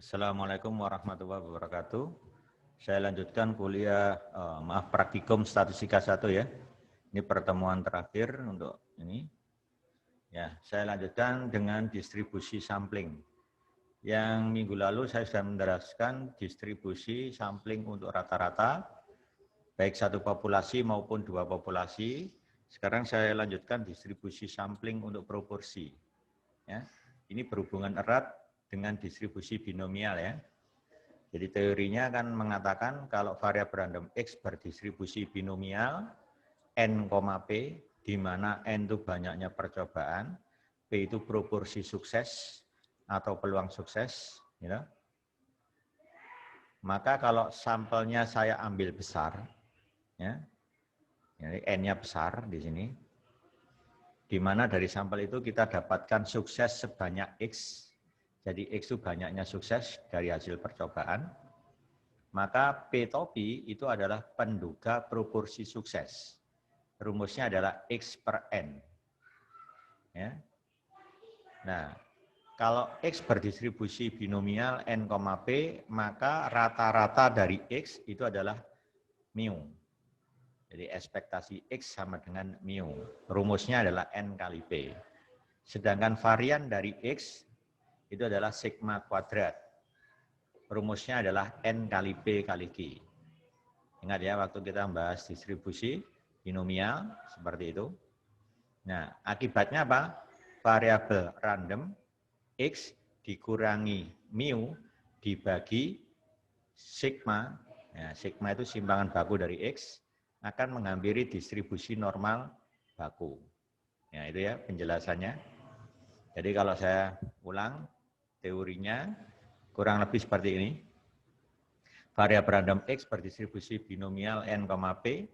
Assalamualaikum warahmatullahi wabarakatuh. Saya lanjutkan kuliah, praktikum statistika 1 ya. Ini pertemuan terakhir untuk ini. Ya, saya lanjutkan dengan distribusi sampling. Yang minggu lalu saya sudah menjelaskan distribusi sampling untuk rata-rata, baik satu populasi maupun dua populasi. Sekarang saya lanjutkan distribusi sampling untuk proporsi. Ya, ini berhubungan erat dengan distribusi binomial ya. Jadi teorinya akan mengatakan kalau variabel random X berdistribusi binomial N, P, di mana N itu banyaknya percobaan, P itu proporsi sukses atau peluang sukses, ya. Maka kalau sampelnya saya ambil besar, ya, jadi N-nya besar di sini, di mana dari sampel itu kita dapatkan sukses sebanyak X. Jadi X itu banyaknya sukses dari hasil percobaan, maka P topi itu adalah penduga proporsi sukses. Rumusnya adalah X per N. Ya. Nah, kalau X berdistribusi binomial N, P, maka rata-rata dari X itu adalah mu. Jadi ekspektasi X sama dengan mu. Rumusnya adalah N kali P. Sedangkan varian dari X itu adalah sigma kuadrat. Rumusnya adalah N kali P kali Q. Ingat ya, waktu kita membahas distribusi binomial, seperti itu. Nah, akibatnya apa? Variabel random, X dikurangi mu, dibagi sigma. Nah, sigma itu simpangan baku dari X, akan menghampiri distribusi normal baku. Ya, itu ya penjelasannya. Jadi kalau saya ulang, teorinya kurang lebih seperti ini. Variabel random X berdistribusi binomial N, P,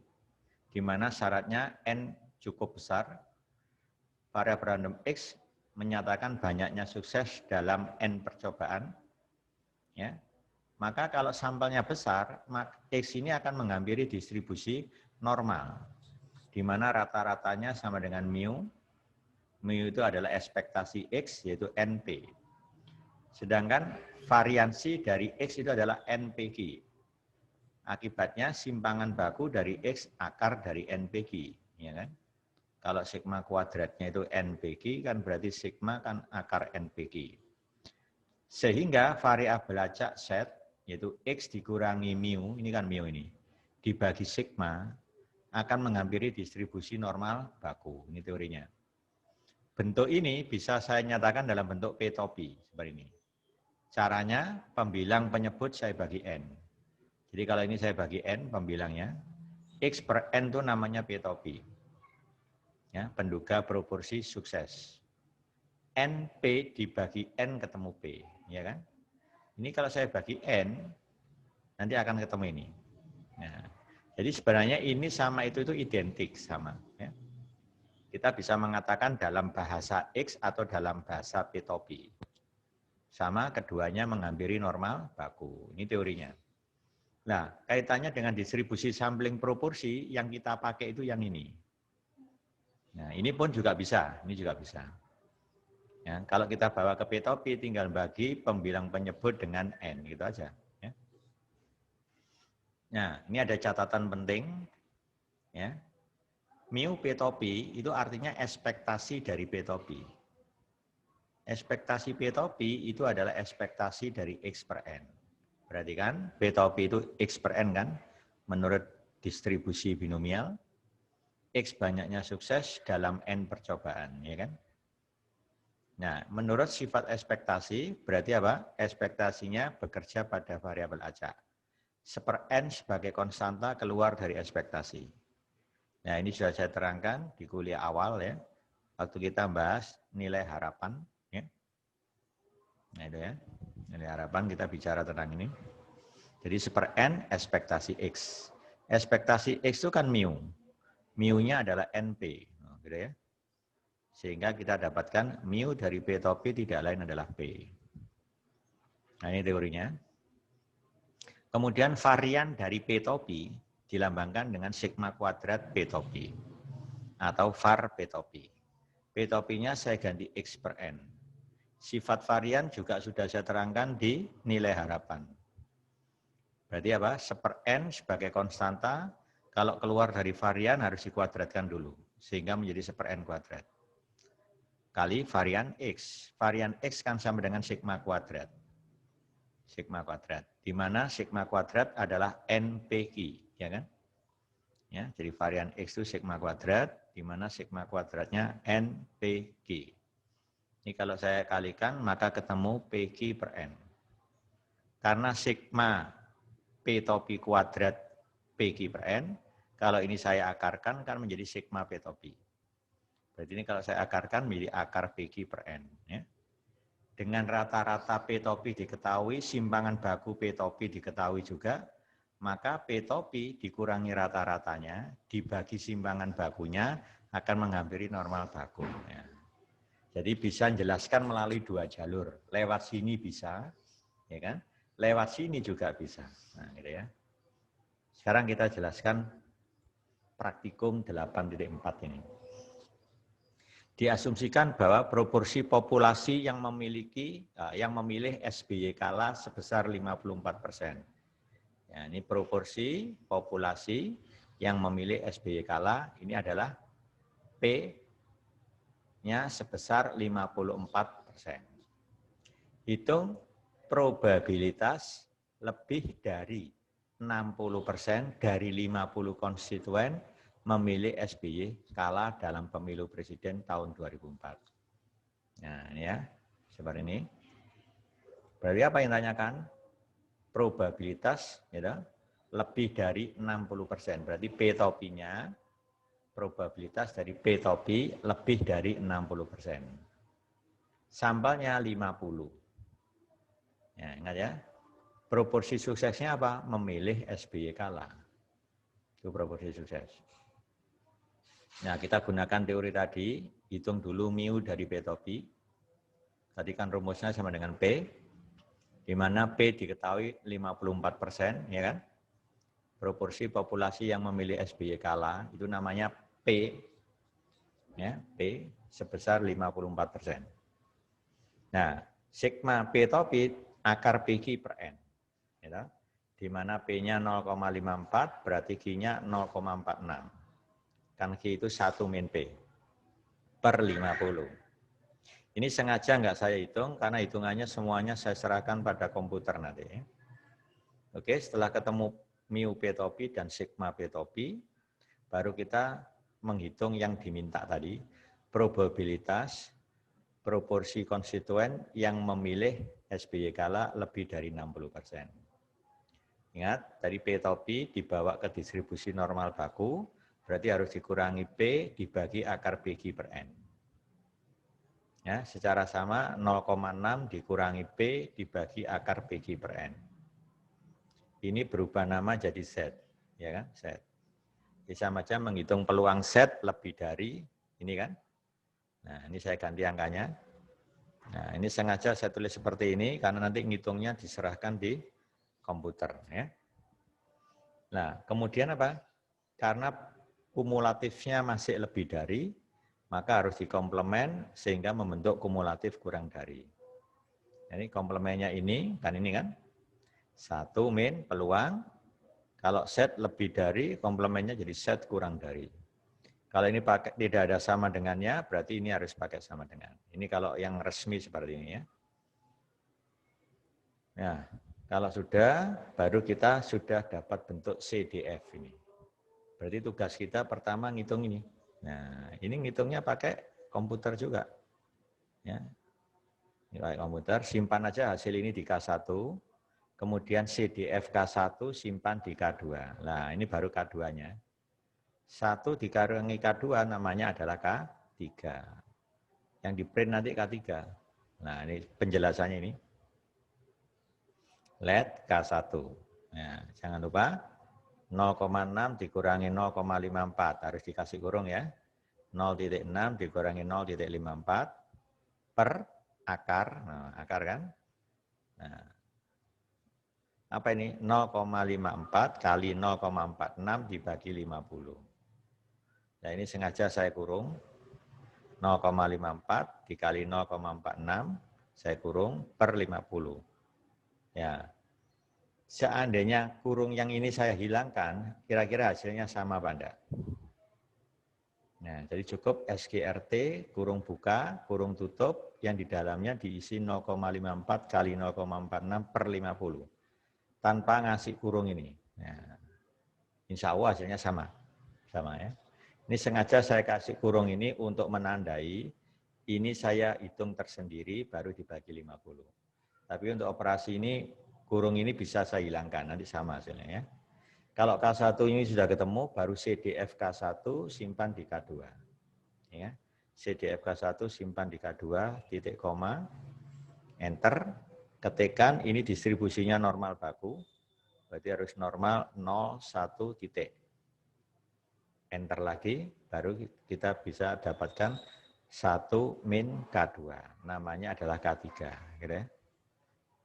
di mana syaratnya N cukup besar. Variabel random X menyatakan banyaknya sukses dalam N percobaan. Ya. Maka kalau sampelnya besar, X ini akan menghampiri distribusi normal, di mana rata-ratanya sama dengan mu. Mu itu adalah ekspektasi X, yaitu NP. Sedangkan variansi dari X itu adalah NPQ. Akibatnya simpangan baku dari X akar dari NPQ. Ya kan? Kalau sigma kuadratnya itu NPQ, kan berarti sigma kan akar NPQ. Sehingga variabel acak set, yaitu X dikurangi mu, ini kan mu ini, dibagi sigma, akan menghampiri distribusi normal baku. Ini teorinya. Bentuk ini bisa saya nyatakan dalam bentuk P topi, seperti ini. Caranya, pembilang penyebut saya bagi N. Jadi kalau ini saya bagi N, pembilangnya, X per N itu namanya P topi. Ya, penduga proporsi sukses. NP dibagi N ketemu P, ya kan? Ini kalau saya bagi N, nanti akan ketemu ini. Nah, jadi sebenarnya ini sama itu identik sama. Ya. Kita bisa mengatakan dalam bahasa X atau dalam bahasa P topi. Sama keduanya menghampiri normal baku. Ini teorinya. Nah, kaitannya dengan distribusi sampling proporsi yang kita pakai itu yang ini. Nah, ini pun juga bisa. Ini juga bisa. Ya, kalau kita bawa ke P topi tinggal bagi pembilang penyebut dengan N, gitu aja. Ya. Nah, ini ada catatan penting. Ya. Mu P topi itu artinya ekspektasi dari P topi. Ekspektasi P topi itu adalah ekspektasi dari X per N. Berarti kan P topi itu X per N kan, menurut distribusi binomial. X banyaknya sukses dalam N percobaan, ya kan? Nah, menurut sifat ekspektasi, berarti apa? Ekspektasinya bekerja pada variabel acak. Seper N sebagai konstanta keluar dari ekspektasi. Nah, ini sudah saya terangkan di kuliah awal ya. Waktu kita bahas nilai harapan. Ya. Nah, itu ya. Nilai harapan kita bicara tentang ini. Jadi seper N ekspektasi X. Ekspektasi X itu kan mu. Mu-nya adalah NP. Nah, gitu ya. Sehingga kita dapatkan mu dari P topi tidak lain adalah P. Nah, ini teorinya. Kemudian varian dari P topi dilambangkan dengan sigma kuadrat P topi atau var P topi. P topinya saya ganti X per N. Sifat varian juga sudah saya terangkan di nilai harapan. Berarti apa? 1/n sebagai konstanta, kalau keluar dari varian harus dikuadratkan dulu, sehingga menjadi 1/n kuadrat. Kali varian X. Varian X kan sama dengan sigma kuadrat. Sigma kuadrat. Di mana sigma kuadrat adalah NPQ, ya kan? Ya, jadi varian X itu sigma kuadrat, di mana sigma kuadratnya NPQ. Ini kalau saya kalikan, maka ketemu PQ per N. Karena sigma P topi kuadrat PQ per N, kalau ini saya akarkan kan menjadi sigma P topi. Berarti ini kalau saya akarkan menjadi akar PQ per N. Ya. Dengan rata-rata P topi diketahui, simpangan baku P topi diketahui juga, maka P topi dikurangi rata-ratanya, dibagi simpangan bakunya, akan menghampiri normal baku. Ya. Jadi bisa menjelaskan melalui 2 jalur. Lewat sini bisa, ya kan? Lewat sini juga bisa. Nah, gitu ya. Sekarang kita jelaskan praktikum 8.4 ini. Diasumsikan bahwa proporsi populasi yang memilih SBY kala sebesar 54%. Ya, ini proporsi populasi yang memilih SBY kala ini adalah P-nya sebesar 54%. Hitung probabilitas lebih dari 60% dari 50 konstituen memilih SBY kala dalam pemilu presiden tahun 2004. Nah, ini ya, seperti ini. Berarti apa yang ditanyakan? Probabilitas ya, lebih dari 60%. Berarti P topinya, probabilitas dari P topi lebih dari 60%. Sampelnya 50. Ya, ingat ya. Proporsi suksesnya apa? Memilih SBY kala. Itu proporsi sukses. Nah, kita gunakan teori tadi, hitung dulu mu dari P topi. Tadi kan rumusnya sama dengan P, di mana P diketahui 54%, ya kan? Proporsi populasi yang memilih SBY kala, itu namanya P, ya, P sebesar 54%. Nah, sigma P topi akar PQ per N. Ya, di mana P-nya 0,54, berarti Q-nya 0,46. Kan Q itu 1 min P per 50. Ini sengaja nggak saya hitung, karena hitungannya semuanya saya serahkan pada komputer nanti. Oke, setelah ketemu mu P topi dan sigma P topi, baru kita menghitung yang diminta tadi, probabilitas proporsi konstituen yang memilih SBY kala lebih dari 60%. Ingat, dari P topi dibawa ke distribusi normal baku, berarti harus dikurangi P dibagi akar PQ per N. Ya, secara sama 0,6 dikurangi P dibagi akar PQ per N. Ini berubah nama jadi Z, ya kan? Z. Bisa macam menghitung peluang Z lebih dari ini kan? Nah, ini saya ganti angkanya. Nah, ini sengaja saya tulis seperti ini karena nanti ngitungnya diserahkan di komputer, ya. Nah, kemudian apa? Karena kumulatifnya masih lebih dari, maka harus dikomplemen sehingga membentuk kumulatif kurang dari. Jadi komplemennya ini kan, 1 min peluang, kalau set lebih dari, komplemennya jadi set kurang dari. Kalau ini pakai tidak ada sama dengannya, berarti ini harus pakai sama dengan. Ini kalau yang resmi seperti ini ya. Nah, kalau sudah, baru kita sudah dapat bentuk CDF ini. Berarti tugas kita pertama ngitung ini. Nah, ini ngitungnya pakai komputer juga. Ya. Ini pakai komputer, simpan aja hasil ini di K1, kemudian CDF K1 simpan di K2. Nah, ini baru K2-nya. 1 dikurangi K2 namanya adalah K3. Yang di print nanti K3. Nah, ini penjelasannya ini. Let K1. Nah, jangan lupa 0,6 dikurangi 0,54 harus dikasih kurung ya. 0,6 dikurangi 0,54 per akar. Nah, akar kan? Nah, apa ini? 0,54 kali 0,46 dibagi 50. Nah, ini sengaja saya kurung. 0,54 dikali 0,46 saya kurung per 50. Ya. Seandainya kurung yang ini saya hilangkan, kira-kira hasilnya sama apa enggak? Nah, jadi cukup SGRT, kurung buka, kurung tutup, yang di dalamnya diisi 0,54 kali 0,46 per 50. Tanpa ngasih kurung ini. Nah, insya Allah hasilnya sama. Sama ya. Ini sengaja saya kasih kurung ini untuk menandai, ini saya hitung tersendiri baru dibagi 50. Tapi untuk operasi ini, kurung ini bisa saya hilangkan, nanti sama hasilnya ya. Kalau K1 ini sudah ketemu, baru CDF K1 simpan di K2. Ya. CDF K1 simpan di K2, titik koma, enter, ketikkan, ini distribusinya normal baku, berarti harus normal 0, 1, titik. Enter lagi, baru kita bisa dapatkan 1 min K2, namanya adalah K3. Gitu ya.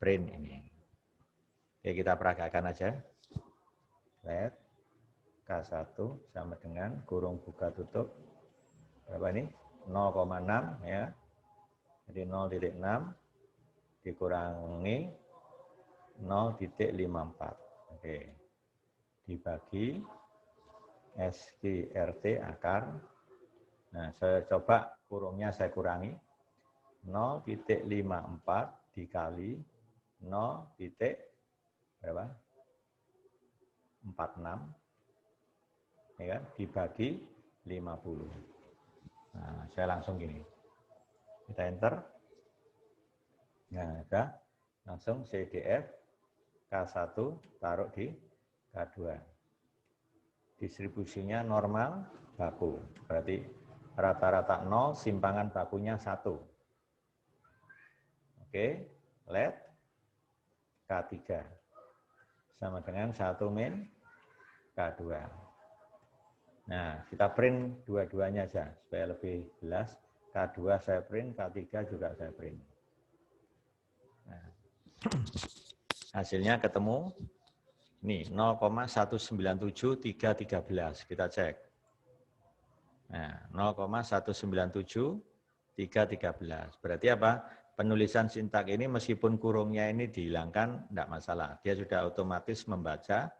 Print ini. Oke, kita peragakan aja. Lihat, K1 sama dengan kurung buka tutup, berapa ini? 0,6 ya. Jadi 0,6 dikurangi 0,54. Oke. Dibagi SGRT akar. Nah, saya coba kurungnya saya kurangi. 0,54 dikali 0, berapa? 46. Ya kan? Dibagi 50. Nah, saya langsung gini. Kita enter. Nah, udah. Langsung CDF K1 taruh di K2. Distribusinya normal baku. Berarti rata-rata 0, simpangan bakunya 1. Oke, let K3. Sama dengan 1 min K2. Nah, kita print dua-duanya aja supaya lebih jelas. K2 saya print, K3 juga saya print. Nah, hasilnya ketemu. Nih, 0,197313. Kita cek. Nah, 0,197313. Berarti apa? Penulisan sintak ini meskipun kurungnya ini dihilangkan, tidak masalah. Dia sudah otomatis membaca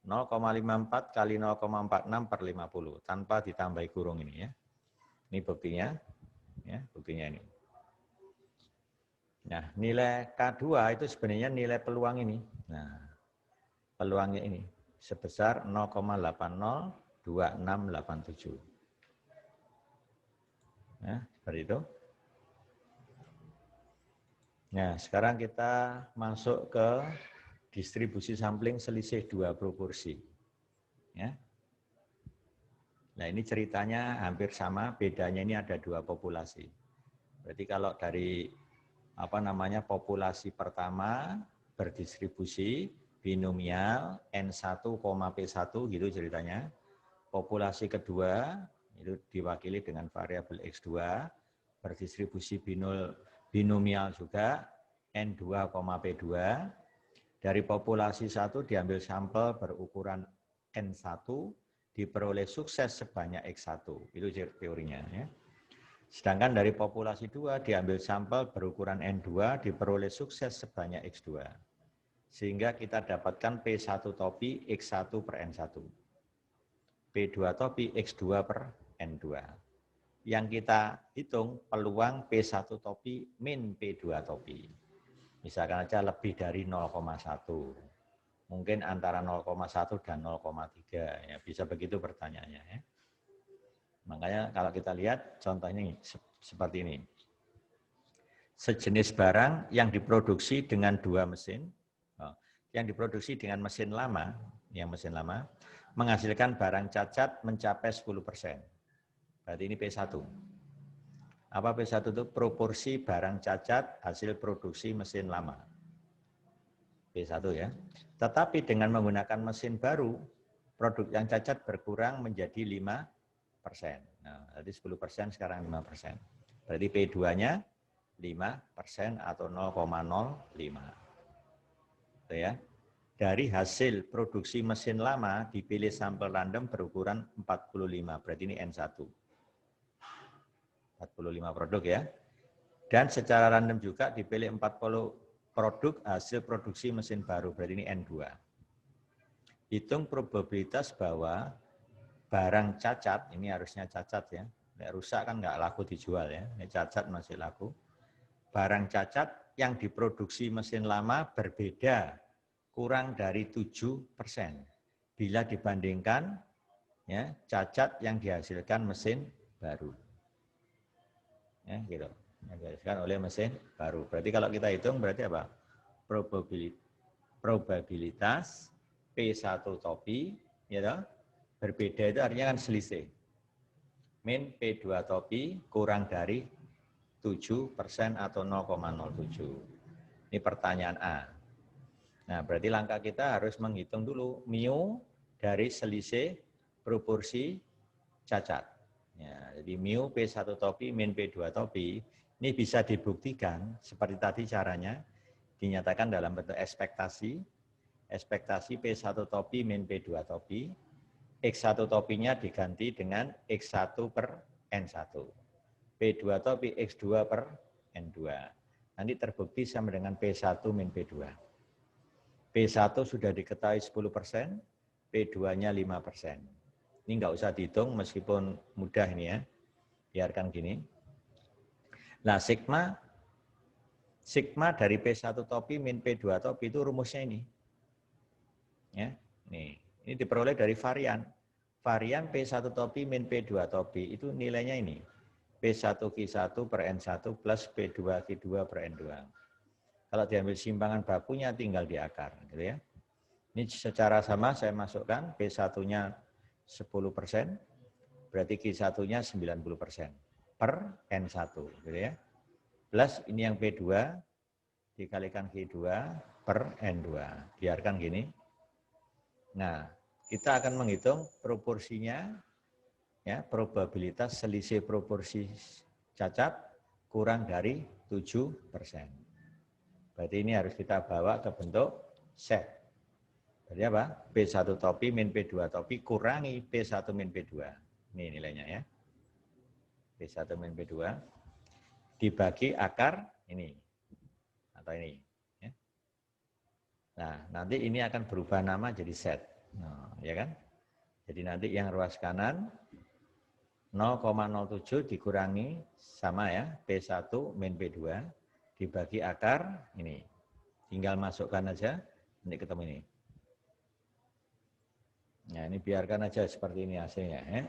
0,54 kali 0,46 per 50 tanpa ditambahi kurung ini ya. Ini buktinya, ya buktinya ini. Nah nilai K2 itu sebenarnya nilai peluang ini. Nah peluangnya ini sebesar 0,802687. Nah seperti itu. Nah sekarang kita masuk ke distribusi sampling selisih 2 proporsi. Ya. Nah ini ceritanya hampir sama, bedanya ini ada 2 populasi. Berarti kalau dari populasi pertama berdistribusi binomial N1, P1 gitu ceritanya. Populasi kedua itu diwakili dengan variabel X2 berdistribusi binomial juga N2, P2. Dari populasi 1 diambil sampel berukuran N1, diperoleh sukses sebanyak X1. Itu teorinya. Ya. Sedangkan dari populasi 2 diambil sampel berukuran N2, diperoleh sukses sebanyak X2. Sehingga kita dapatkan P1 topi X1 per N1. P2 topi X2 per N2. Yang kita hitung peluang P1 topi min P2 topi. Misalkan aja lebih dari 0,1. Mungkin antara 0,1 dan 0,3. Ya, bisa begitu pertanyaannya. Ya. Makanya kalau kita lihat contohnya ini, seperti ini. Sejenis barang yang diproduksi dengan 2 mesin, yang diproduksi dengan mesin lama, menghasilkan barang cacat mencapai 10%. Berarti ini P1. Apa P1 itu? Proporsi barang cacat hasil produksi mesin lama. P1 ya. Tetapi dengan menggunakan mesin baru, produk yang cacat berkurang menjadi 5%. Nah, jadi 10% sekarang 5%. Berarti P2-nya 5% atau 0,05. Itu ya. Dari hasil produksi mesin lama dipilih sampel random berukuran 45. Berarti ini N1. 45 produk ya. Dan secara random juga dipilih 40 produk hasil produksi mesin baru, berarti ini N2. Hitung probabilitas bahwa barang cacat, ini harusnya cacat ya, rusak kan nggak laku dijual ya, ini cacat masih laku. Barang cacat yang diproduksi mesin lama berbeda kurang dari 7% bila dibandingkan ya, cacat yang dihasilkan mesin baru. Ya, gitu. Yang dihasilkan oleh mesin baru. Berarti kalau kita hitung berarti apa? Probabilitas P1 topi ya, berbeda itu artinya kan selisih. Min P2 topi kurang dari 7% atau 0,07. Ini pertanyaan A. Nah, berarti langkah kita harus menghitung dulu mu dari selisih proporsi cacat. Ya, jadi mu P1 topi min P2 topi ini bisa dibuktikan seperti tadi caranya dinyatakan dalam bentuk ekspektasi. Ekspektasi P1 topi min P2 topi. X1 topinya diganti dengan X1 per N1. P2 topi X2 per N2. Nanti terbukti sama dengan P1 min P2. P1 sudah diketahui 10%, P2-nya 5%. Ini nggak usah dihitung meskipun mudah ini ya. Biarkan gini. Nah, sigma dari P1 topi min P2 topi itu rumusnya ini. Ya, ini diperoleh dari varian. Varian P1 topi min P2 topi itu nilainya ini. P1Q1 per N1 plus P2Q2 per N2. Kalau diambil simpangan bakunya tinggal di akar. Gitu ya. Ini secara sama saya masukkan P1-nya 10%, berarti Q1-nya 90% per N1. Gitu ya. Plus ini yang P2 dikalikan Q2 per N2. Biarkan gini. Nah, kita akan menghitung proporsinya, ya, probabilitas selisih proporsi cacat kurang dari 7%. Berarti ini harus kita bawa ke bentuk set. Berarti apa? P1 topi min P2 topi kurangi P1 min P2. Ini nilainya ya. P1 min P2 dibagi akar ini. Atau ini. Nah, nanti ini akan berubah nama jadi set. Nah, ya kan? Jadi nanti yang ruas kanan 0,07 dikurangi sama ya, P1 min P2 dibagi akar ini. Tinggal masukkan aja, nanti ketemu ini. Nah, ini biarkan aja seperti ini hasilnya. Ya.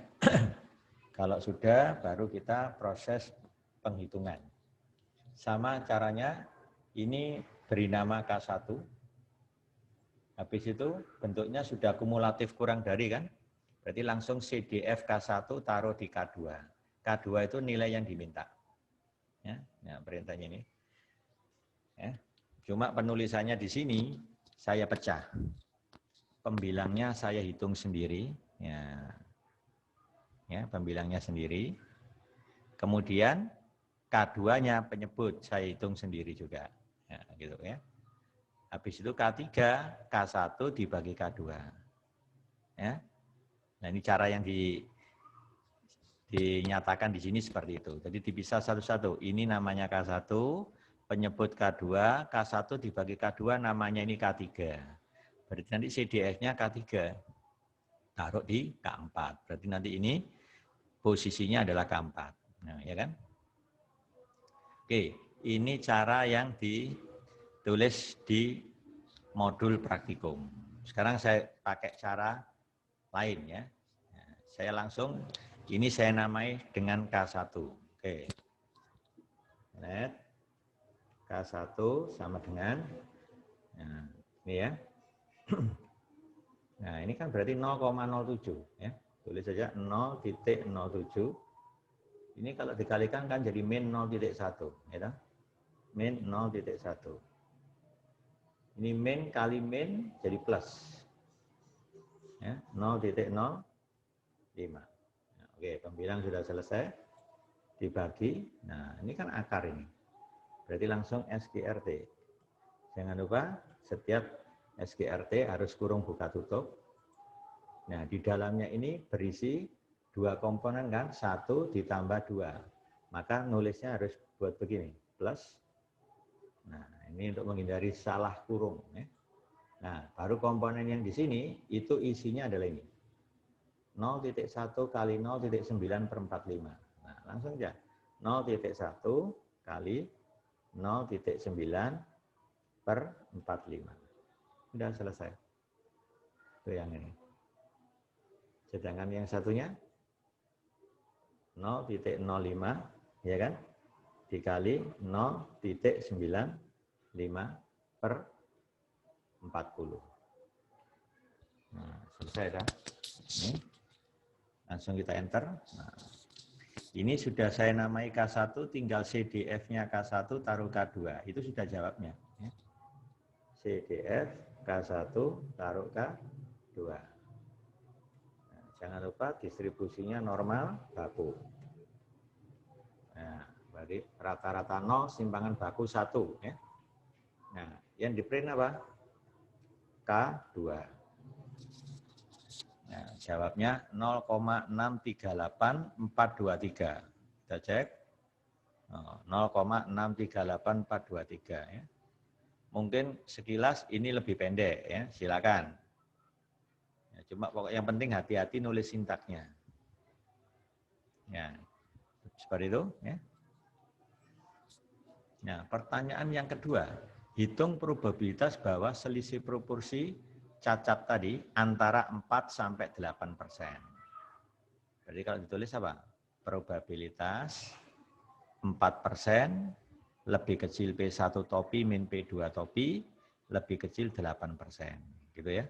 Kalau sudah, baru kita proses penghitungan. Sama caranya, ini beri nama K1. Habis itu bentuknya sudah kumulatif kurang dari kan? Berarti langsung CDF K1 taruh di K2. K2 itu nilai yang diminta. Ya, nah perintahnya ini. Ya. Cuma penulisannya di sini saya pecah. Pembilangnya saya hitung sendiri. Ya, pembilangnya sendiri. Kemudian K2-nya penyebut saya hitung sendiri juga. Ya, gitu ya. Habis itu K3, K1 dibagi K2. Ya. Nah, ini cara yang dinyatakan di sini seperti itu. Jadi dipisah satu-satu. Ini namanya K1, penyebut K2, K1 dibagi K2 namanya ini K3. Berarti nanti CDF-nya K3. Taruh di K4. Berarti nanti ini posisinya adalah K4. Nah, ya kan? Oke, ini cara yang ditulis di modul praktikum. Sekarang saya pakai cara lain ya. Saya langsung, ini saya namai dengan K1. Oke. Lihat. K1 sama dengan, nah, ini ya. Nah, ini kan berarti 0,07 ya. Tulis saja 0,07. Ini kalau dikalikan kan jadi min 0,1, ya. Min 0,1. Ini min kali min jadi plus. Ya, 0,05. Nah, oke, pembilang sudah selesai. Dibagi. Nah, ini kan akar ini. Berarti langsung SGRT. Jangan lupa setiap SGRT harus kurung buka tutup. Nah, di dalamnya ini berisi dua komponen kan, 1 ditambah 2. Maka nulisnya harus buat begini, plus. Nah, ini untuk menghindari salah kurung. Ya. Nah, baru komponen yang di sini, itu isinya adalah ini. 0,1 kali 0,9 per 45. Nah, langsung aja. 0,1 kali 0,9 per 45. Sudah selesai. Itu yang ini. Sedangkan yang satunya 0,05, ya kan? Dikali 0,95 per 40. Nah, selesai dah. Ini. Langsung kita enter. Nah, ini sudah saya namai K1, tinggal CDF-nya K1 taruh K2. Itu sudah jawabnya. Ya. CDF K1 taruh K2. Nah, jangan lupa distribusinya normal baku. Nah, berarti rata-rata 0, simpangan baku 1. Ya. Nah, yang di print apa? K2. Nah, jawabnya 0,638423. Kita cek. 0,638423 ya. Mungkin sekilas ini lebih pendek ya, silakan. Ya, cuma pokoknya yang penting hati-hati nulis sintaknya. Ya, seperti itu ya. Nah, pertanyaan yang kedua, hitung probabilitas bahwa selisih proporsi cacat tadi antara 4 sampai 8%. Jadi kalau ditulis apa? Probabilitas 4% lebih kecil P1 topi min P2 topi lebih kecil 8%. Gitu ya.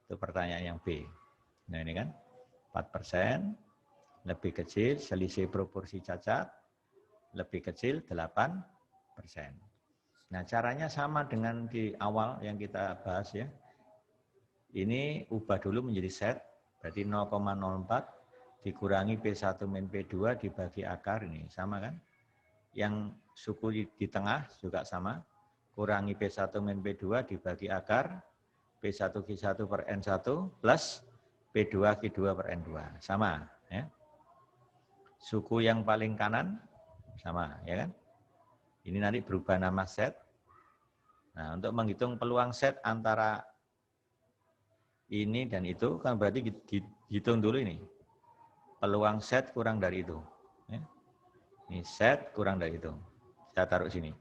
Itu pertanyaan yang B. Nah ini kan 4% lebih kecil selisih proporsi cacat lebih kecil 8%. Nah caranya sama dengan di awal yang kita bahas ya. Ini ubah dulu menjadi set, berarti 0,04 dikurangi P1 min P2 dibagi akar, ini sama kan? Yang suku di tengah juga sama, kurangi P1 min P2 dibagi akar, P1 Q1 per N1 plus P2 Q2 per N2, sama. Ya. Suku yang paling kanan, sama, ya kan? Ini nanti berubah nama set. Nah, untuk menghitung peluang set antara ini dan itu kan berarti dihitung dulu ini. Peluang set kurang dari itu. Ya. Ini set kurang dari itu. Saya taruh sini.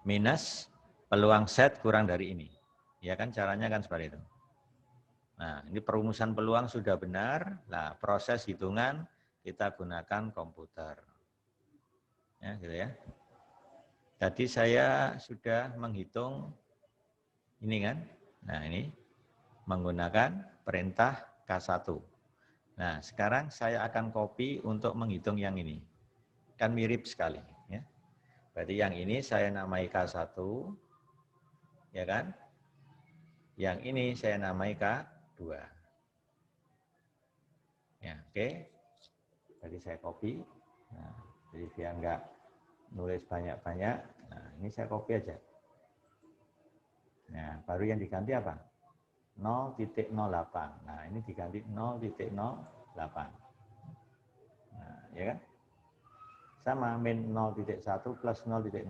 Minus peluang set kurang dari ini. Ya kan caranya kan seperti itu. Nah ini perumusan peluang sudah benar. Nah proses hitungan kita gunakan komputer. Ya gitu ya. Tadi saya sudah menghitung ini kan. Nah ini. Menggunakan perintah K1. Nah, sekarang saya akan copy untuk menghitung yang ini. Kan mirip sekali. Ya. Berarti yang ini saya namai K1. Ya kan? Yang ini saya namai K2. Ya, oke. Jadi saya copy. Nah, jadi biar enggak nulis banyak-banyak. Nah, ini saya copy aja. Nah, baru yang diganti apa? 0,08. Nah, ini diganti 0,08. Nah, ya kan? Sama min 0,1 plus 0,05.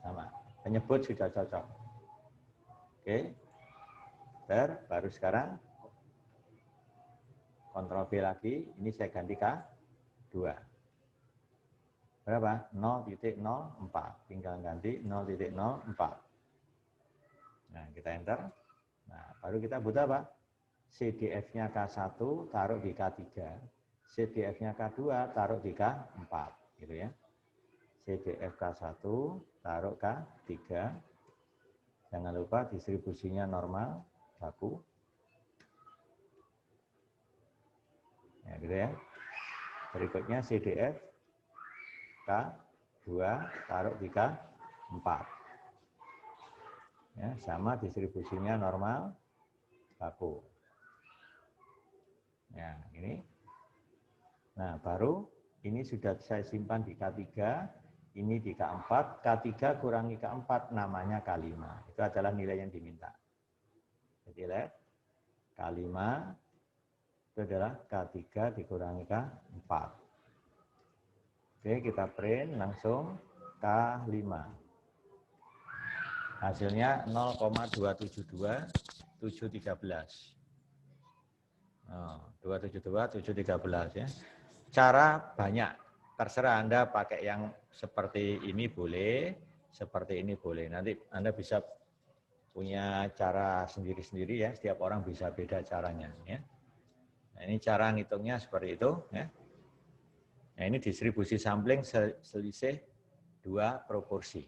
Sama. Penyebut sudah cocok. Oke. Baru sekarang Ctrl V lagi. Ini saya ganti K2. Berapa? 0,04. Tinggal ganti 0,04. Nah, kita enter. Nah, baru kita butuh apa? CDF-nya K1 taruh di K3. CDF-nya K2 taruh di K4. Gitu ya. CDF K1 taruh K3. Jangan lupa distribusinya normal, baku. Ya, gitu ya. Berikutnya CDF K2 taruh di K4. Ya, sama distribusinya normal, baku. Ya, ini. Nah, baru ini sudah saya simpan di K3, ini di K4, K3 kurangi K4 namanya K5. Itu adalah nilai yang diminta. Jadi lihat, K5 itu adalah K3 dikurangi K4. Oke, kita print langsung. K5. Hasilnya 0,272713. 272,713 ya. Cara banyak, terserah Anda pakai yang seperti ini boleh, seperti ini boleh. Nanti Anda bisa punya cara sendiri-sendiri ya, setiap orang bisa beda caranya ya. Nah, ini cara ngitungnya seperti itu ya. Nah, ini distribusi sampling selisih 2 proporsi.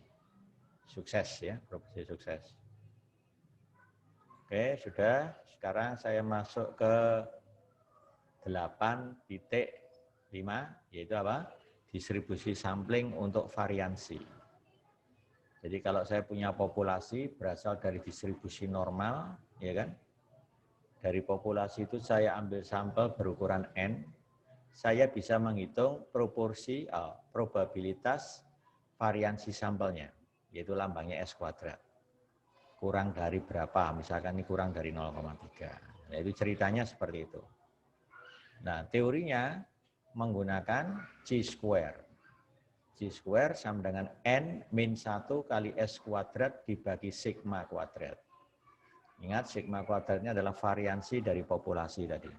Sukses ya, proporsi sukses. Oke, sudah. Sekarang saya masuk ke 8.5, yaitu apa? Distribusi sampling untuk variansi. Jadi kalau saya punya populasi berasal dari distribusi normal, ya kan? Dari populasi itu saya ambil sampel berukuran N, saya bisa menghitung proporsi, probabilitas variansi sampelnya, yaitu lambangnya S kuadrat. Kurang dari berapa, misalkan ini kurang dari 0,3. Nah, itu ceritanya seperti itu. Nah, teorinya menggunakan chi-square. Chi-square sama dengan N-1 kali S kuadrat dibagi sigma kuadrat. Ingat, sigma kuadratnya adalah variansi dari populasi tadi.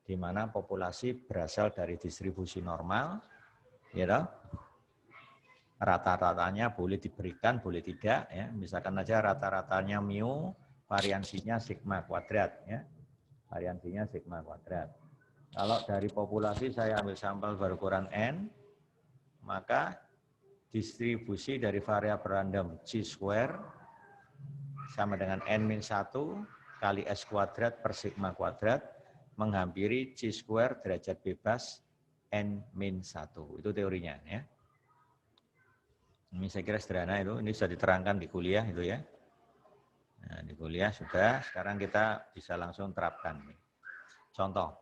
Di mana populasi berasal dari distribusi normal, ya toh? Rata-ratanya boleh diberikan, boleh tidak. Ya. Misalkan aja rata-ratanya mu, variansinya sigma kuadrat. Ya. Variansinya sigma kuadrat. Kalau dari populasi saya ambil sampel berukuran N, maka distribusi dari variabel random chi-square sama dengan N-1 kali S kuadrat per sigma kuadrat menghampiri chi-square derajat bebas N-1. Itu teorinya. Ya. Ini saya kira sederhana itu, ini sudah diterangkan di kuliah itu ya. Nah, di kuliah sudah, sekarang kita bisa langsung terapkan. Contoh,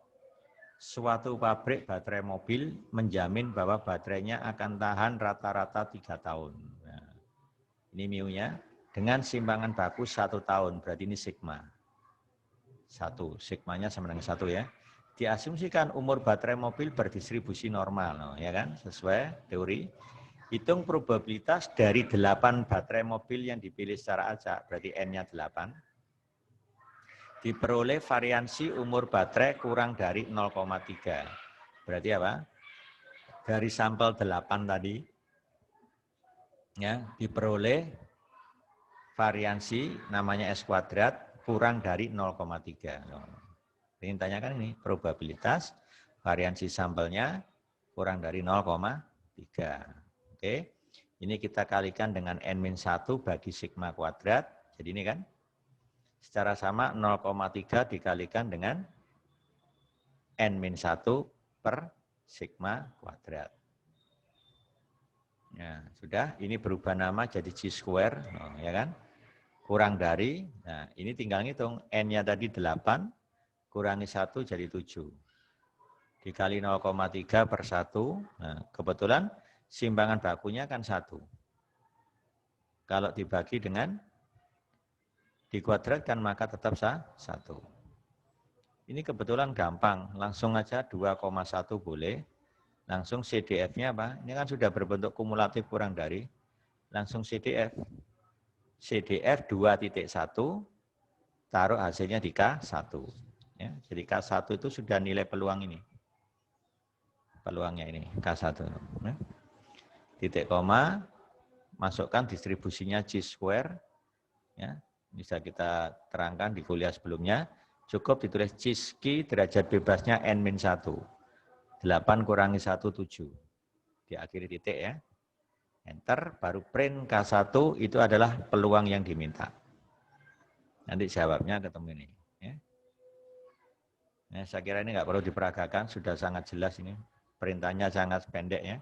suatu pabrik baterai mobil menjamin bahwa baterainya akan tahan rata-rata 3 tahun. Nah, ini mu-nya, dengan simpangan baku 1 tahun, berarti ini sigma. 1, sigmanya sama dengan 1 ya. Diasumsikan umur baterai mobil berdistribusi normal, ya kan, sesuai teori. Hitung probabilitas dari 8 baterai mobil yang dipilih secara acak, berarti N-nya 8. Diperoleh variansi umur baterai kurang dari 0,3. Berarti apa? Dari sampel 8 tadi, ya, diperoleh variansi namanya S kuadrat kurang dari 0,3. Ini tanyakan ini, probabilitas variansi sampelnya kurang dari 0,3. Oke, ini kita kalikan dengan N-1 bagi sigma kuadrat. Jadi ini kan, secara sama 0,3 dikalikan dengan N-1 per sigma kuadrat. Nah, sudah, ini berubah nama jadi chi-square, ya kan? Kurang dari, nah ini tinggal ngitung, N-nya tadi 8, kurangi 1 jadi 7. Dikali 0,3 per 1, nah kebetulan simpangan bakunya kan 1. Kalau dibagi dengan dikuadratkan maka tetap 1. Ini kebetulan gampang, langsung aja 2,1 boleh. Langsung CDF-nya apa? Ini kan sudah berbentuk kumulatif kurang dari. Langsung CDF. CDF 2.1, taruh hasilnya di K1. Ya, jadi K1 itu sudah nilai peluang ini. Peluangnya ini, K1. Ya. Titik koma, masukkan distribusinya chi-square, ya, bisa kita terangkan di kuliah sebelumnya, cukup ditulis chi derajat bebasnya N-1, 8 kurangi 1, 7, diakhiri titik ya, enter, baru print K1, itu adalah peluang yang diminta. Nanti jawabnya ketemu ini. Ya. Nah, saya kira ini nggak perlu diperagakan, sudah sangat jelas ini, perintahnya sangat pendek ya.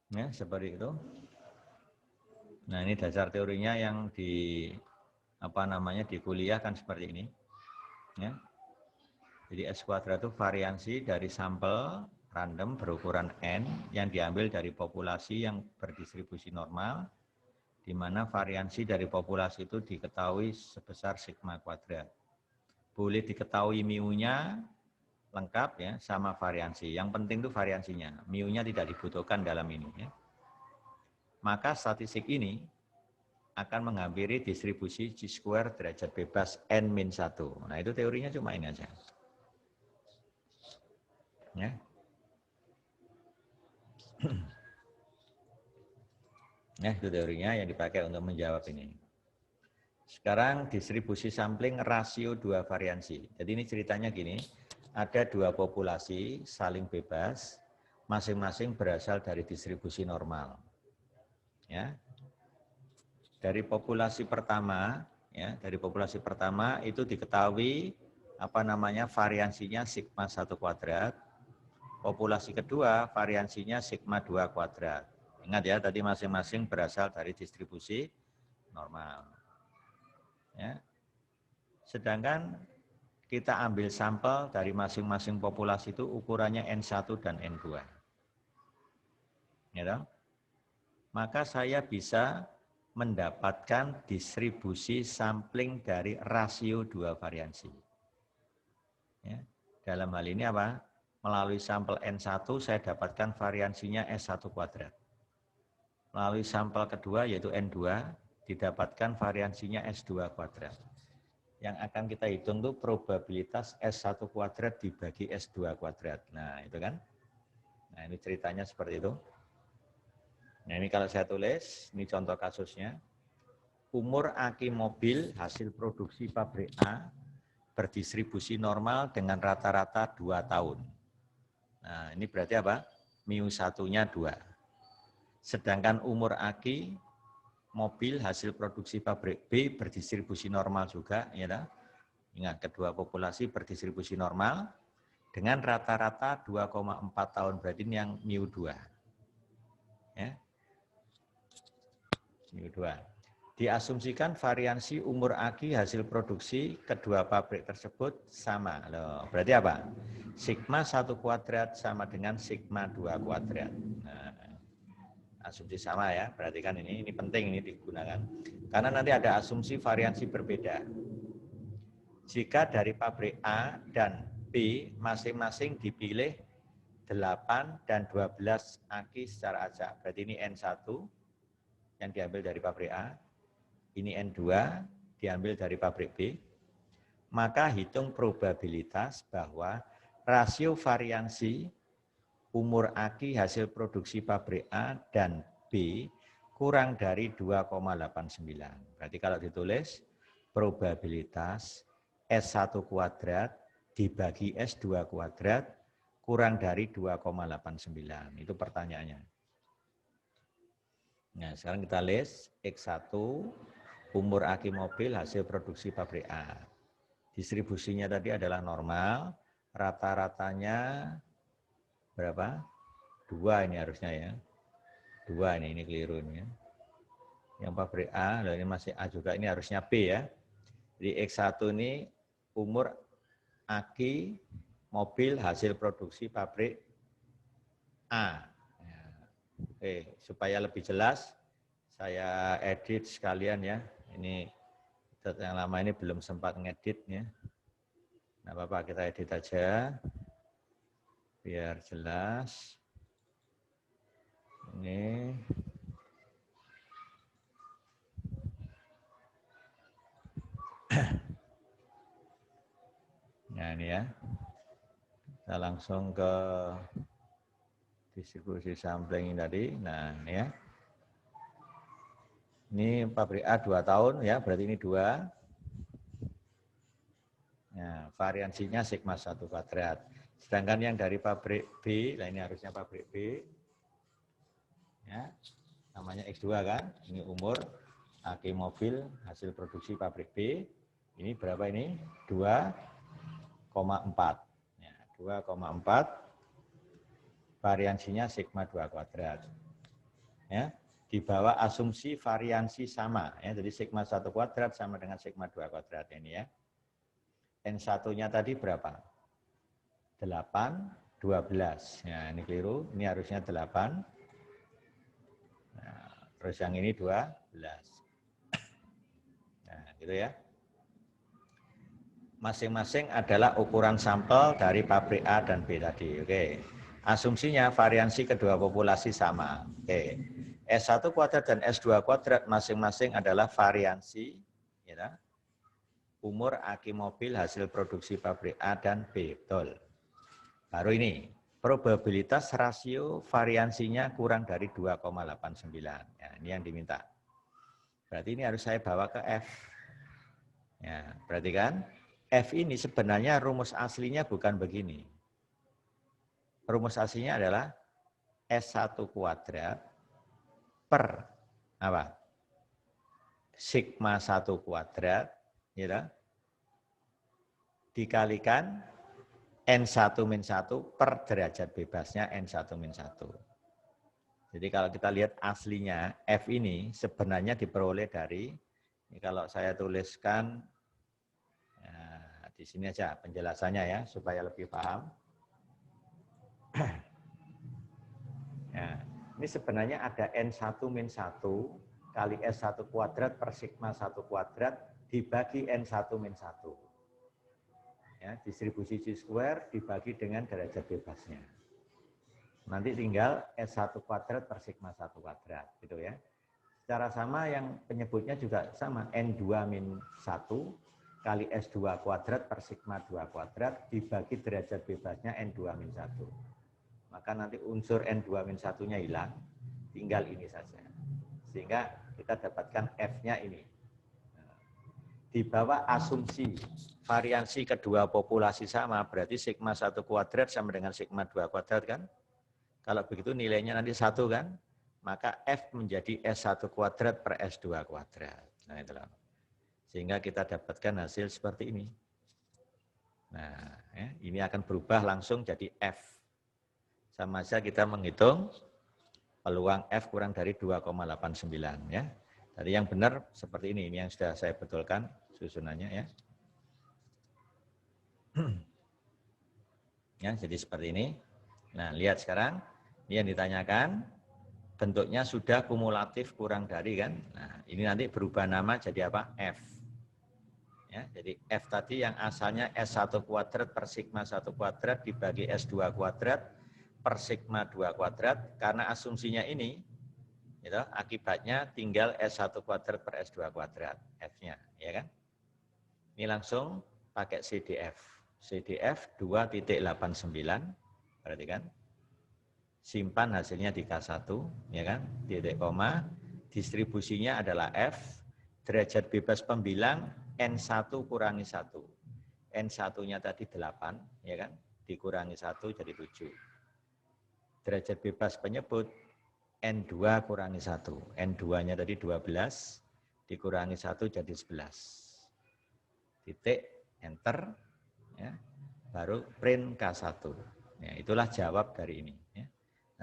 Ya, seperti itu. Nah, ini dasar teorinya yang di di kuliah kan seperti ini. Ya. Jadi S kuadrat itu variansi dari sampel random berukuran N yang diambil dari populasi yang berdistribusi normal, di mana variansi dari populasi itu diketahui sebesar sigma kuadrat. boleh diketahui mu-nya lengkap ya sama variansi. Yang penting itu variansinya. Mu-nya tidak dibutuhkan dalam ini ya. Maka statistik ini akan menghampiri distribusi chi-square derajat bebas n-1. Nah, itu teorinya cuma ini aja. Ya. Nah, itu teorinya yang dipakai untuk menjawab ini. Sekarang distribusi sampling rasio dua variansi. Jadi ini ceritanya gini, ada dua populasi saling bebas, masing-masing berasal dari distribusi normal. Ya. Dari populasi pertama, ya, dari populasi pertama itu diketahui apa namanya variansinya sigma 1 kuadrat. Populasi kedua variansinya sigma 2 kuadrat. Ingat ya, tadi masing-masing berasal dari distribusi normal. Ya. Sedangkan kita ambil sampel dari masing-masing populasi itu ukurannya N1 dan N2. Ya, maka saya bisa mendapatkan distribusi sampling dari rasio dua variansi. Ya. Dalam hal ini apa? Melalui sampel N1 saya dapatkan variansinya S1 kuadrat. Melalui sampel kedua yaitu N2 didapatkan variansinya S2 kuadrat. Yang akan kita hitung itu probabilitas S1 kuadrat dibagi S2 kuadrat. Nah itu kan. Nah ini ceritanya seperti itu. Nah ini kalau saya tulis, ini contoh kasusnya. Umur aki mobil hasil produksi pabrik A berdistribusi normal dengan rata-rata 2 tahun. Nah ini berarti apa? Mu1-nya 2. Sedangkan umur aki mobil hasil produksi pabrik B berdistribusi normal juga. Ya, ingat kedua populasi berdistribusi normal dengan rata-rata 2,4 tahun. Berarti ini yang mu2. Ya. mu2. Diasumsikan variansi umur aki hasil produksi kedua pabrik tersebut sama. Loh, berarti apa? Sigma 1 kuadrat sama dengan sigma 2 kuadrat. Nah, asumsi sama ya, berarti kan ini penting ini digunakan. Karena nanti ada asumsi variansi berbeda. Jika dari pabrik A dan B masing-masing dipilih 8 dan 12 aki secara acak. Berarti ini N1 yang diambil dari pabrik A. Ini N2 diambil dari pabrik B, maka hitung probabilitas bahwa rasio variansi umur aki hasil produksi pabrik A dan B kurang dari 2,89. Berarti kalau ditulis probabilitas S1 kuadrat dibagi S2 kuadrat kurang dari 2,89. Itu pertanyaannya. Nah, sekarang kita list X1 umur aki mobil hasil produksi pabrik A. Distribusinya tadi adalah normal, rata-ratanya berapa? 2 ini harusnya ya. 2 ini keliru ini ya. Yang pabrik A, lalu ini masih A juga, ini harusnya B ya. Jadi X1 ini umur aki mobil hasil produksi pabrik A. Oke, supaya lebih jelas, saya edit sekalian ya. Ini yang lama ini belum sempat ngedit ya. Nah, Bapak kita edit aja biar jelas. Ini nah ini ya. Kita langsung ke distribusi sampling ini tadi. Nah, ini ya. Ini pabrik A 2 tahun ya, berarti ini 2. Nah, variansinya sigma 1 kuadrat. Sedangkan yang dari pabrik B, nah ini harusnya pabrik B. Ya, namanya X2 kan, ini umur aki mobil hasil produksi pabrik B. Ini berapa ini? 2,4. Ya, 2,4 variansinya sigma 2 kuadrat. Ya, di bawah asumsi variansi sama ya. Jadi sigma 1 kuadrat sama dengan sigma 2 kuadrat ini ya. N1-nya tadi berapa? 8, 12. Ya, ini keliru. Ini harusnya 8. Nah, terus yang ini 12. Nah, gitu ya. masing-masing adalah ukuran sampel dari pabrik A dan B tadi. Oke. Asumsinya variansi kedua populasi sama. Oke. S1 kuadrat dan S2 kuadrat masing-masing adalah variansi ya, umur aki mobil hasil produksi pabrik A dan B. Betul. Baru ini, probabilitas rasio variansinya kurang dari 2,89. Ya, ini yang diminta. Berarti ini harus saya bawa ke F. Ya, berarti kan F ini sebenarnya rumus aslinya bukan begini. Rumus aslinya adalah S1 kuadrat per apa? Sigma 1 kuadrat gitu, dikalikan N1 min 1 per derajat bebasnya N1 min 1. Jadi kalau kita lihat aslinya F ini sebenarnya diperoleh dari, ini kalau saya tuliskan ya, di sini aja penjelasannya ya supaya lebih paham. Ya, ini sebenarnya ada N1 min 1 kali S1 kuadrat per sigma 1 kuadrat dibagi N1 min 1. Ya, distribusi G-square dibagi dengan derajat bebasnya. Nanti tinggal S1 kuadrat per sigma 1 kuadrat. Gitu ya. Secara sama yang penyebutnya juga sama. N2 min 1 kali S2 kuadrat per sigma 2 kuadrat dibagi derajat bebasnya N2 min 1. Maka nanti unsur N2 min 1-nya hilang, tinggal ini saja. Sehingga kita dapatkan F-nya ini. Di bawah asumsi variansi kedua populasi sama, berarti sigma 1 kuadrat sama dengan sigma 2 kuadrat kan? Kalau begitu nilainya nanti 1 kan? Maka F menjadi S1 kuadrat per S2 kuadrat. Nah itulah. Sehingga kita dapatkan hasil seperti ini. Nah, ya, ini akan berubah langsung jadi F. Sama saja kita menghitung peluang F kurang dari 2,89 ya. Tadi yang benar seperti ini yang sudah saya betulkan susunannya ya. Ya, jadi seperti ini. Nah, lihat sekarang ini yang ditanyakan bentuknya sudah kumulatif kurang dari kan. Nah, ini nanti berubah nama jadi apa? F. Ya, jadi F tadi yang asalnya S1 kuadrat per sigma 1 kuadrat dibagi S2 kuadrat per sigma 2 kuadrat, karena asumsinya ini, gitu, akibatnya tinggal S1 kuadrat per S2 kuadrat, F-nya, ya kan? Ini langsung pakai CDF. CDF 2.89, berarti kan? Simpan hasilnya di K1, ya kan? Titik koma, distribusinya adalah F, derajat bebas pembilang N1 kurangi 1. N1-nya tadi 8, ya kan? Dikurangi 1 jadi 7. Derajat bebas penyebut N2 kurangi 1. N2-nya tadi 12, dikurangi 1 jadi 11. Titik, enter, ya, baru print K1. Ya, itulah jawab dari ini. Ya.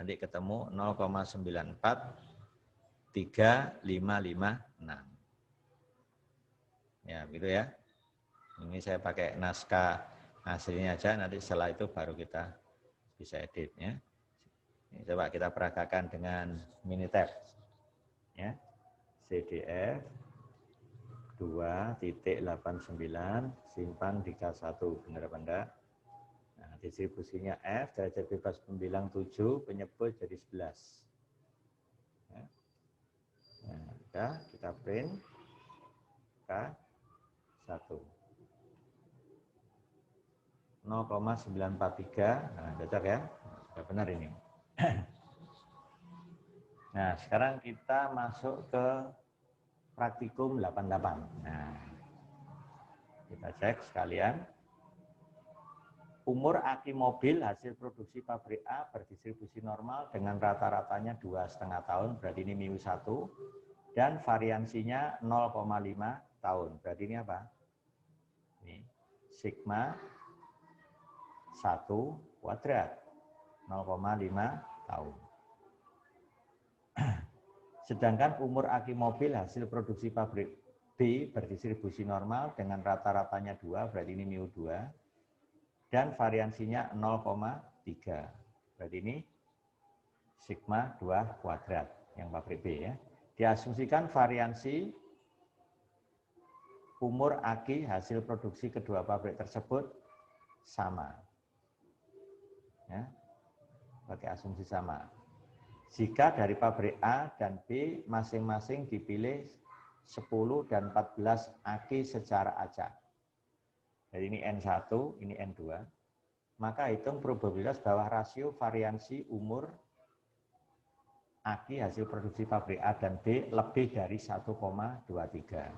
Nanti ketemu 0,943556. Ya, begitu ya. Ini saya pakai naskah hasilnya aja, nanti setelah itu baru kita bisa edit ya. Ini coba kita peragakan dengan Minitab. Ya. CDF 2.89 simpan di K1, benar apa enggak? Nah, distribusinya F, derajat bebas pembilang 7, penyebut jadi 11. Ya. Nah, udah, kita print K1. 0,943, nah cocok ya, sudah benar ini. Nah, sekarang kita masuk ke praktikum 88. Nah, kita cek sekalian. Umur aki mobil hasil produksi pabrik A berdistribusi normal dengan rata-ratanya 2,5 tahun, berarti ini mu 1, dan variansinya 0,5 tahun. Berarti ini apa? Ini sigma 1 kuadrat, 0,5 tahun. Sedangkan umur aki mobil hasil produksi pabrik B berdistribusi normal dengan rata-ratanya 2, berarti ini mu 2, dan variansinya 0,3. Berarti ini sigma 2 kuadrat yang pabrik B ya. Diasumsikan variansi umur aki hasil produksi kedua pabrik tersebut sama. Ya, pakai asumsi sama. Jika dari pabrik A dan B masing-masing dipilih 10 dan 14 aki secara acak. Jadi ini N1, ini N2. Maka hitung probabilitas bahwa rasio variansi umur aki hasil produksi pabrik A dan B lebih dari 1,23.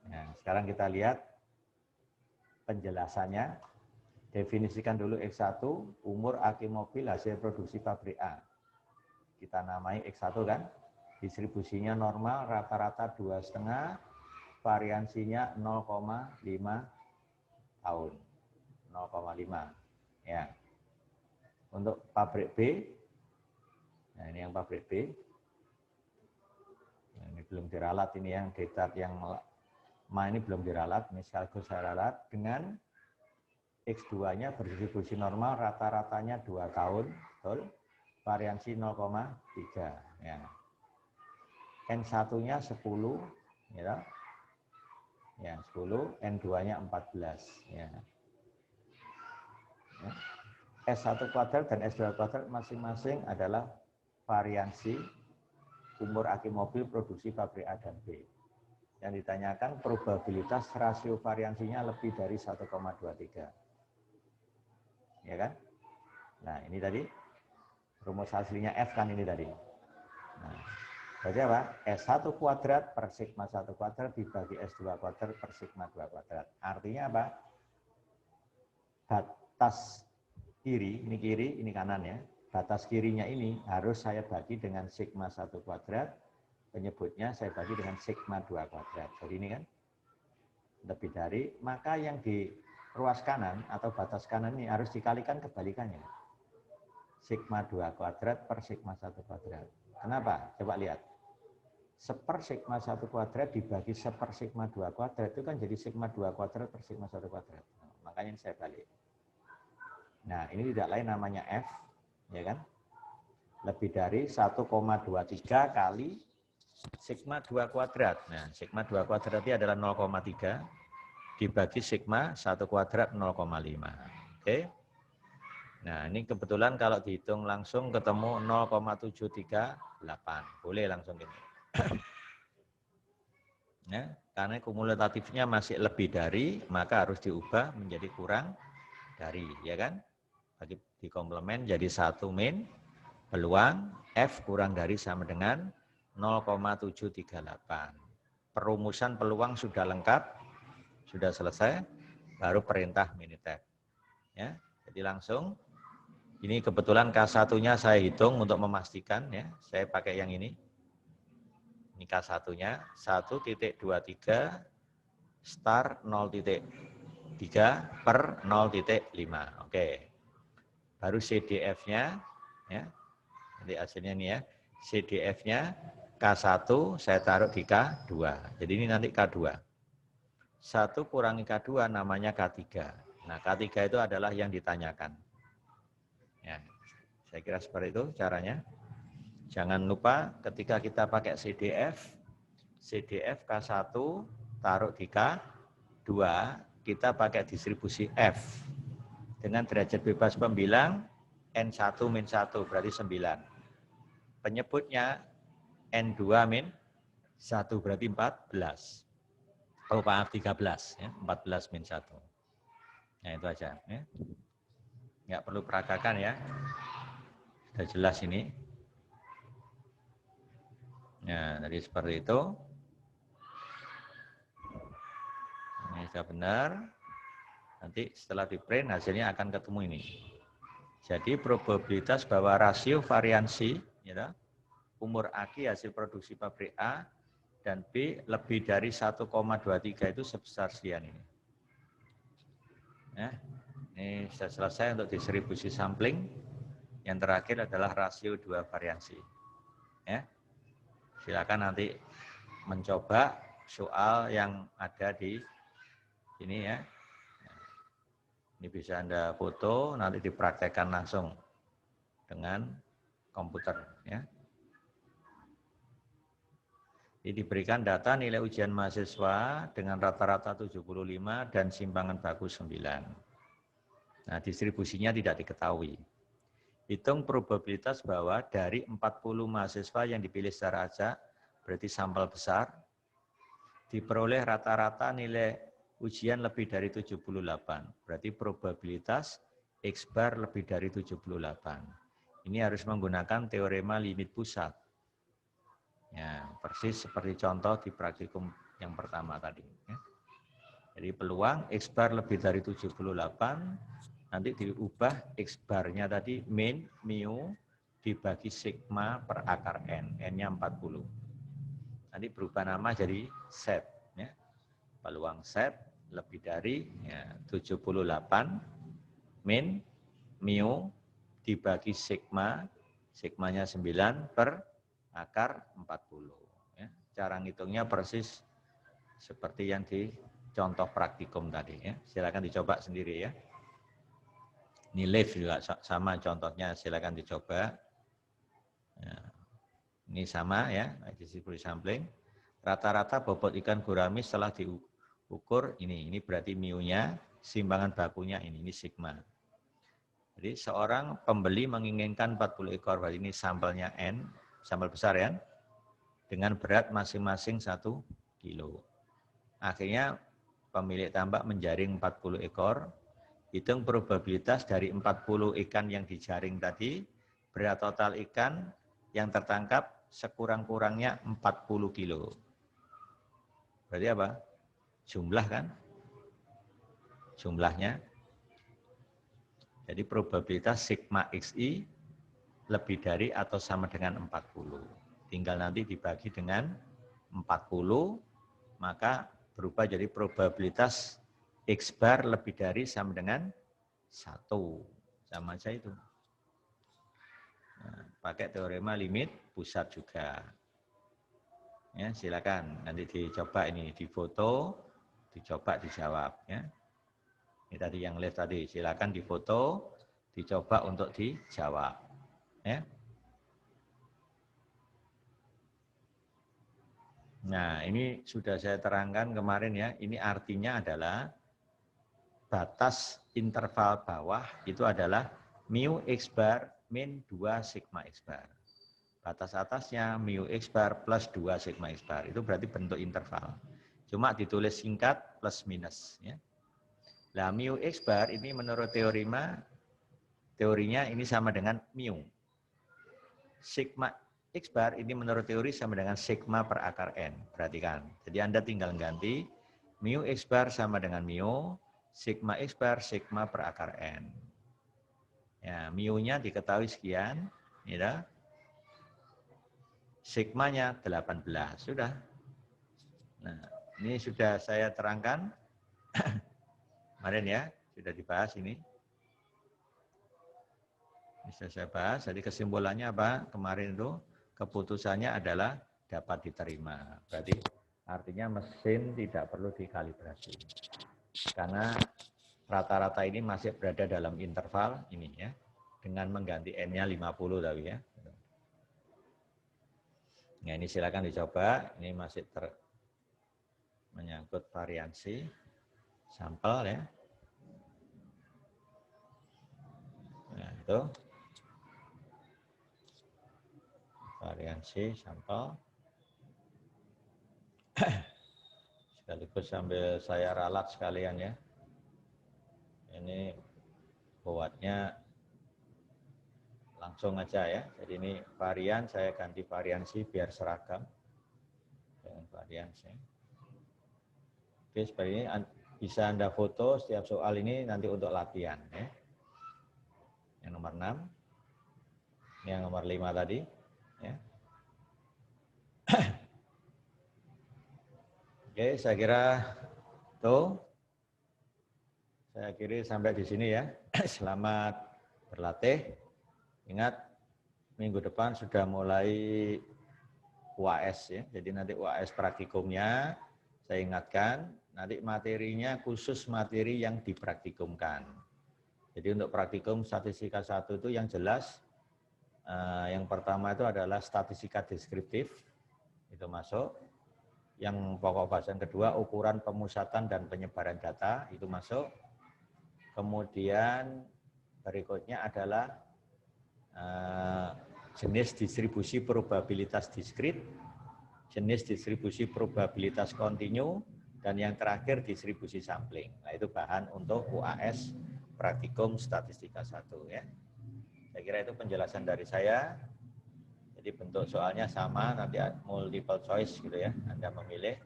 Nah, sekarang kita lihat penjelasannya. Definisikan dulu X1, umur aki mobil hasil produksi pabrik A. Kita namai X1 kan, distribusinya normal, rata-rata 2,5, variansinya 0,5 tahun. 0,5. Ya. Untuk pabrik B, nah ini yang pabrik B, nah, ini belum diralat, ini yang data yang ini belum diralat, ini sekaligus saya ralat dengan X2-nya berdistribusi normal, rata-ratanya 2 tahun, betul? Variansi 0,3. Ya. N1-nya 10, ya. Ya, 10, N2-nya 14. Ya. Ya. S1 kuadrat dan S2 kuadrat masing-masing adalah variansi umur aki mobil produksi pabrik A dan B. Yang ditanyakan probabilitas rasio variansinya lebih dari 1,23. Ya kan? Nah, ini tadi rumus aslinya F kan ini tadi. Nah, berarti apa? S1 kuadrat per sigma 1 kuadrat dibagi S2 kuadrat per sigma 2 kuadrat. Artinya apa? Batas kiri, ini kanan ya. Batas kirinya ini harus saya bagi dengan sigma 1 kuadrat. Penyebutnya saya bagi dengan sigma 2 kuadrat. Jadi ini kan lebih dari, maka yang di ruas kanan atau batas kanan ini harus dikalikan kebalikannya. Sigma 2 kuadrat per sigma 1 kuadrat. Kenapa? Coba lihat. Seper sigma 1 kuadrat dibagi seper sigma 2 kuadrat itu kan jadi sigma 2 kuadrat per sigma 1 kuadrat. Nah, makanya ini saya balik. Nah, ini tidak lain namanya F, ya kan? Lebih dari 1,23 kali sigma 2 kuadrat. Nah, sigma 2 kuadrat ini adalah 0,3 dibagi sigma 1 kuadrat 0,5. Oke. Nah, ini kebetulan kalau dihitung langsung ketemu 0,738. Boleh langsung ini. Ya, karena kumulatifnya masih lebih dari, maka harus diubah menjadi kurang dari, ya kan? Bagi di komplement jadi 1 min peluang F kurang dari sama dengan 0,738. Perumusan peluang sudah lengkap. Sudah selesai, baru perintah Minitab. Ya, jadi langsung, ini kebetulan K1-nya saya hitung untuk memastikan, ya, saya pakai yang ini. Ini K1-nya, 1,23 star 0,3 per 0,5. Oke. Baru CDF-nya, ya, nanti hasilnya ini ya, CDF-nya K1 saya taruh di K2. Jadi ini nanti K2. 1 kurangi K2 namanya K3. Nah, K3 itu adalah yang ditanyakan. Ya, saya kira seperti itu caranya. Jangan lupa ketika kita pakai CDF, CDF K1 taruh di K2, kita pakai distribusi F. Dengan derajat bebas pembilang N1 min 1 berarti 9. Penyebutnya N2 min 1 berarti 14. Oh maaf 13, ya, 14 min 1. Nah itu aja. Ya. Nggak perlu peragakan ya. Sudah jelas ini. Nah jadi seperti itu. Ini sudah benar. Nanti setelah di print hasilnya akan ketemu ini. Jadi probabilitas bahwa rasio variansi ya, umur aki hasil produksi pabrik A dan B lebih dari 1,23 itu sebesar sekian ini. Ya, ini sudah selesai untuk distribusi sampling. Yang terakhir adalah rasio 2 variansi. Ya, silakan nanti mencoba soal yang ada di sini ya. Ini bisa Anda foto, nanti dipraktekkan langsung dengan komputer. Ya. Jadi diberikan data nilai ujian mahasiswa dengan rata-rata 75 dan simpangan baku 9. Nah, distribusinya tidak diketahui. Hitung probabilitas bahwa dari 40 mahasiswa yang dipilih secara acak, berarti sampel besar, diperoleh rata-rata nilai ujian lebih dari 78. Berarti probabilitas X bar lebih dari 78. Ini harus menggunakan teorema limit pusat. Ya, persis seperti contoh di praktikum yang pertama tadi. Ya. Jadi peluang X bar lebih dari 78, nanti diubah X barnya tadi min, mu, dibagi sigma per akar N. N-nya 40. Nanti berubah nama jadi set. Ya. Peluang set lebih dari 78 min, mu, dibagi sigma, sigmanya 9 per akar 40. Ya. Cara ngitungnya persis seperti yang di contoh praktikum tadi. Ya. Silakan dicoba sendiri ya. Ini live juga sama contohnya, silakan dicoba. Ya. Ini sama ya, distribusi sampling. Rata-rata bobot ikan gurami setelah diukur ini berarti mu-nya, simpangan bakunya ini sigma. Jadi seorang pembeli menginginkan 40 ekor, berarti ini sampelnya N, sampel besar ya, dengan berat masing-masing 1 kilo. Akhirnya pemilik tambak menjaring 40 ekor, hitung probabilitas dari 40 ikan yang dijaring tadi, berat total ikan yang tertangkap sekurang-kurangnya 40 kilo. Berarti apa? Jumlah kan? Jumlahnya. Jadi probabilitas sigma XI lebih dari atau sama dengan 40. Tinggal nanti dibagi dengan 40, maka berubah jadi probabilitas X bar lebih dari sama dengan 1. Sama aja itu. Nah, pakai teorema limit pusat juga. Ya, silakan nanti dicoba ini, difoto, dicoba dijawab. Ya. Ini tadi yang live tadi, silakan difoto, dicoba untuk dijawab. Ya. Nah, ini sudah saya terangkan kemarin ya. Ini artinya adalah batas interval bawah itu adalah mu X bar min 2 sigma X bar. Batas atasnya mu X bar plus 2 sigma X bar. Itu berarti bentuk interval. Cuma ditulis singkat plus minus. Ya. Nah, mu X bar ini menurut teorinya ini sama dengan mu. Sigma X bar ini menurut teori sama dengan sigma per akar N. Perhatikan. Jadi Anda tinggal ganti mu X bar sama dengan mu, sigma X bar sigma per akar N. Ya, mu-nya diketahui sekian, ya. Sigmanya 18, sudah. Nah, ini sudah saya terangkan. Kemarin ya, sudah dibahas ini. Bisa saya bahas, jadi kesimpulannya apa? Kemarin itu keputusannya adalah dapat diterima. Berarti artinya mesin tidak perlu dikalibrasi. Karena rata-rata ini masih berada dalam interval ini ya. Dengan mengganti N-nya 50 tadi ya. Nah, ini silakan dicoba. Ini masih menyangkut variansi sampel ya. Nah, itu variansi sampel. Sekaligus sambil saya ralat sekalian ya. Ini buatnya langsung aja ya. Jadi ini varian, saya ganti variansi biar seragam dengan variansi. Oke, seperti ini bisa Anda foto setiap soal ini nanti untuk latihan ya. Yang nomor 6, yang nomor 5 tadi ya. Oke, saya kira itu saya akhiri sampai di sini ya. Selamat berlatih. Ingat minggu depan sudah mulai UAS ya. Jadi nanti UAS praktikumnya saya ingatkan, nanti materinya khusus materi yang dipraktikumkan. Jadi untuk praktikum statistika 1 itu yang jelas yang pertama itu adalah statistika deskriptif. Itu masuk. Yang pokok bahasan kedua, ukuran pemusatan dan penyebaran data, itu masuk. Kemudian berikutnya adalah jenis distribusi probabilitas diskrit, jenis distribusi probabilitas kontinu, dan yang terakhir distribusi sampling. Nah, itu bahan untuk UAS Praktikum Statistika 1 ya. Saya kira itu penjelasan dari saya. Jadi bentuk soalnya sama, nanti multiple choice gitu ya. Anda memilih,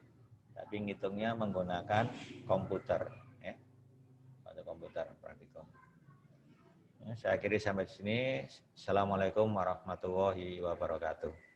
tapi ngitungnya menggunakan komputer ya. Pada komputer praktikum. Ya, saya akhiri sampai di sini. Assalamualaikum warahmatullahi wabarakatuh.